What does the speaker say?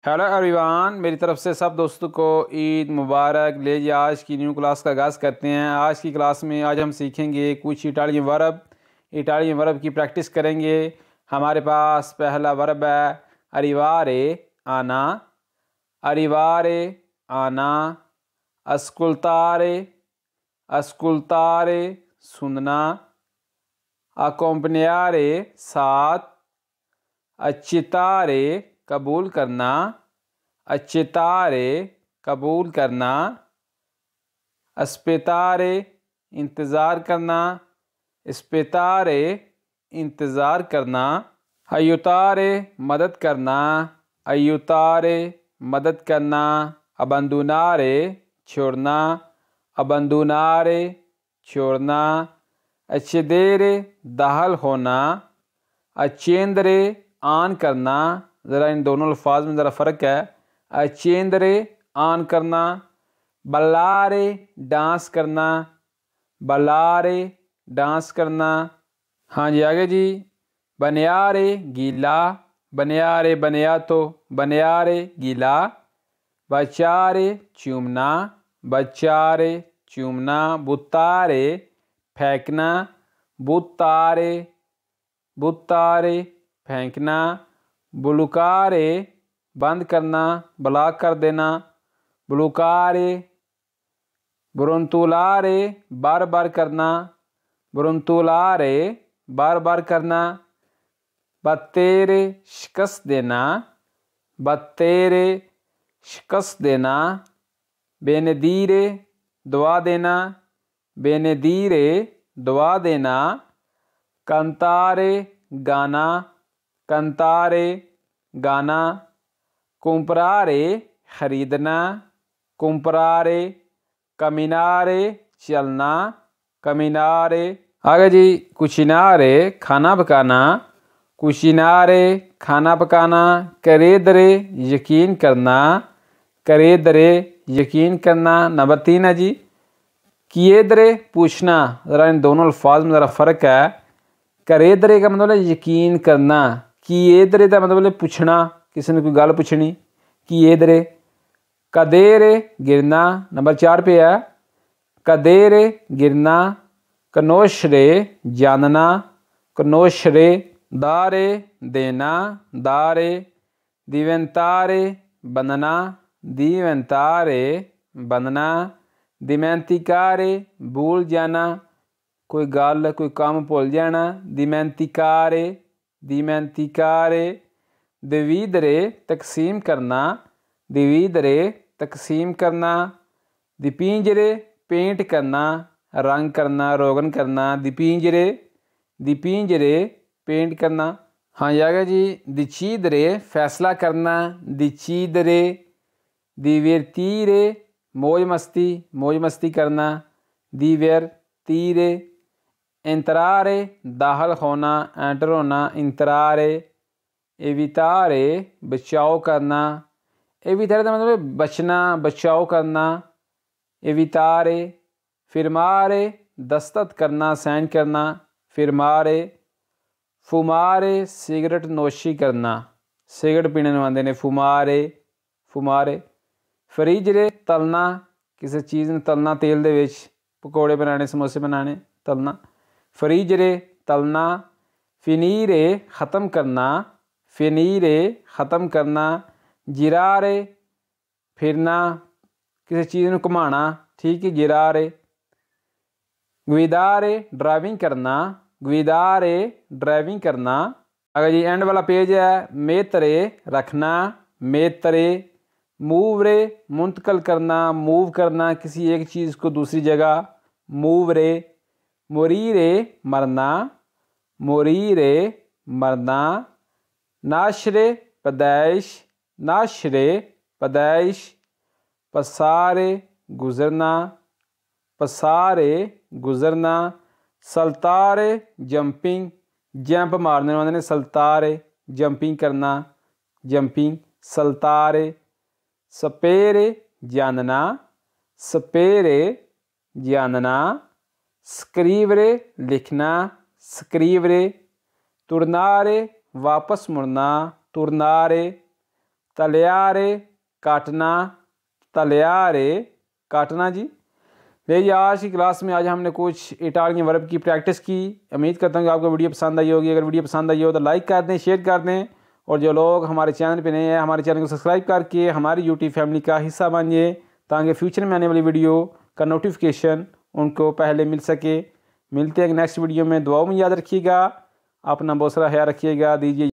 Hello everyone, मेरी तरफ से सब दोस्तों को ईद मुबारक। ले जी आज की न्यू क्लास का आगाज़ करते हैं। आज की क्लास में आज हम सीखेंगे कुछ इटालियन वर्ब। इटालियन वर्ब की प्रैक्टिस करेंगे। हमारे पास पहला वर्ब है अरिवारे, आना। अरिवारे, आना। अस्कुल्तारे, अस्कुल्तारे, सुनना। अकोम्पनियारे, साथ। अच्चितारे, कबूल करना। अच्चितारे, कबूल करना। अस्पेतारे, इंतज़ार करना। अस्पेतारे, इंतज़ार करना। अयुतारे, मदद करना। अयुतारे, मदद करना। अबंदुनारे, छोड़ना। अबंदुनारे, छोड़ना। अच्छेदेरे, दाखिल होना। अच्छेंद्रे, ऑन करना। ज़रा इन दोनों अल्फाज में ज़रा फ़र्क है। अच्छेंद्रे, ऑन करना। बल्लारे, डांस करना। बल्लारे, डांस करना। हाँ जी, आगे जी। बनियारे, गीला। बनियारे, बनियातो, बनियारे, गीला। बचारे, चूमना। बचारे, चूमना। बुत्तारे, फेंकना। बुत्तारे, बुत्तारे, फेंकना। बुलुकारे, बंद करना, ब्लॉक कर देना। बुलुकारे। ब्रुंतुलारे, बार बार करना। ब्रुंतुलारे, बार बार करना। बत्तेरे, शिकस्त देना। बत्तेरे, शिकस्त देना। बेनदीरे, दुआ देना। बेनदीरे, दुआ देना। कंतारे, गाना। कंतारे, गाना। कुम्परारे, खरीदना। कुम्परारे, कमिनारे, चलना। कमिनारे। आगे जी। कुशिनारे, खाना पकाना। कुशिनारे, खाना पकाना। करेदरे, यकीन करना। करेदरे, यकीन करना। नंबर 3 है जी। किएदरे, पूछना। ज़रा इन दोनों अल्फाज में ज़रा फ़र्क है। करेदरे का मतलब है यकीन करना। किएदरे का मतलब है पूछना, किसी ने कोई गल पूछनी। किएदरे। कदेरे, गिरना। नंबर 4 पे है। कदेरे, गिरना। कनोशरे, जानना। कनोशरे। दारे, देना। दारे। दिवेंतारे, बनना। दिवेंतारे, बनना। दिमेंतिकारे, भूल जाना, कोई गल कोई काम भूल जाना। दिमेंतिकारे, दिमेंतिकारे। दिवीदरे, तकसीम करना। दिवीदरे, तकसीम करना। दिपिंजरे, पेंट करना, रंग करना, रोगन करना। दिपिंजरे, दिपिंजरे, पेंट करना। हाँ ये आ गया जी। दिचीदरे, फैसला करना। दिचीदरे। दिवेरतीरे, मौज मस्ती, मौज मस्ती करना। दिवेरतीरे। इंतरारे, दाखिल होना, एंटर होना। इंतरारे। एवितारे, बचाव करना। एवितारे का मतलब बचना, बचाव करना। एवितारे। फिरमारे, दस्तखत करना, साइन करना। फिरमारे। फुमारे, सिगरेट नोशी करना, सिगरेट पीने आते ने। फुमारे, फुमारे। फ्रीजरे, तलना, किसी चीज़ ने तलना, तेल दे विच पकौड़े बनाने, समोसे बनाने, तलना। फ्रीजरे, तलना। फिनीरे, ख़त्म करना। फिनीरे, ख़त्म करना। जिरारे, फिरना, किसी चीज़ को घुमाना, ठीक है। जिरारे। गुइदारे, ड्राइविंग करना। गुइदारे, ड्राइविंग करना। अगर जी एंड वाला पेज है। मेतरे, रखना। मेतरे। मूवरे, मुंतकल करना, मूव करना, किसी एक चीज़ को दूसरी जगह। मूवरे। मोरीरे, मरना। मोरीरे, मरना। नाशरे, पैदाइश। नाशरे, पैदाइश। पसारे, गुज़रना। पसारे, गुज़रना। सल्तारे, जंपिंग, जंप मारने वाले ने। सल्तारे, जंपिंग करना, जंपिंग। सल्तारे। सपेरे, जानना। सपेरे, जानना। स्क्रीवरे, लिखना। स्क्रीवरे। तुरनारे, वापस मुड़ना। तुरनारे। तलियारे काटना, तलियारे काटना जी। जी आज की क्लास में आज हमने कुछ इटालियन वर्ब की प्रैक्टिस की। उम्मीद करता हूँ कि आपको वीडियो पसंद आई होगी। अगर वीडियो पसंद आई हो तो लाइक कर दें, शेयर कर दें, और जो लोग हमारे चैनल पे नए हैं हमारे चैनल को सब्सक्राइब करके हमारी यूट्यूब फैमिली का हिस्सा बनिए, ताकि फ्यूचर में आने वाली वीडियो का नोटिफिकेशन उनको पहले मिल सके। मिलते हैं नेक्स्ट वीडियो में। दुआओं में याद रखिएगा, अपना बहुत सारा ख्याल रखिएगा। दीजिए।